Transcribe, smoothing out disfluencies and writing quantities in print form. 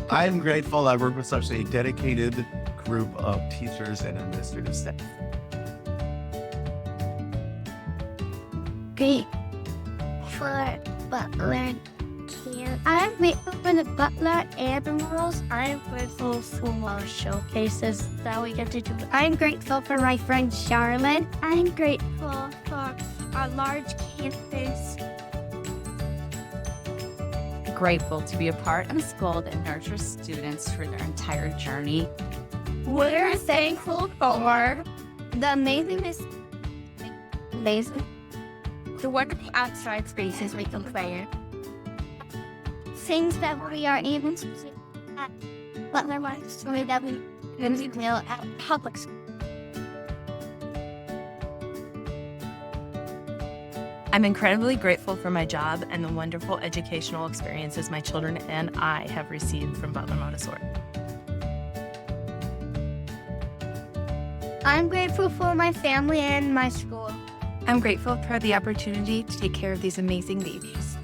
I'm grateful I work with such a dedicated group of teachers and administrative staff. Great for Butler camp. I'm grateful for the Butler animals. I'm grateful for our showcases that we get to do. I'm grateful for my friend Charlotte. I'm grateful for our large campus. Grateful to be a part of a school that nurtures students for their entire journey. We're thankful for the amazing, the wonderful outside spaces we can play in. Things that we are able to do at Butler Montessori that we couldn't do at public school. I'm incredibly grateful for my job and the wonderful educational experiences my children and I have received from Butler Montessori. I'm grateful for my family and my school. I'm grateful for the opportunity to take care of these amazing babies.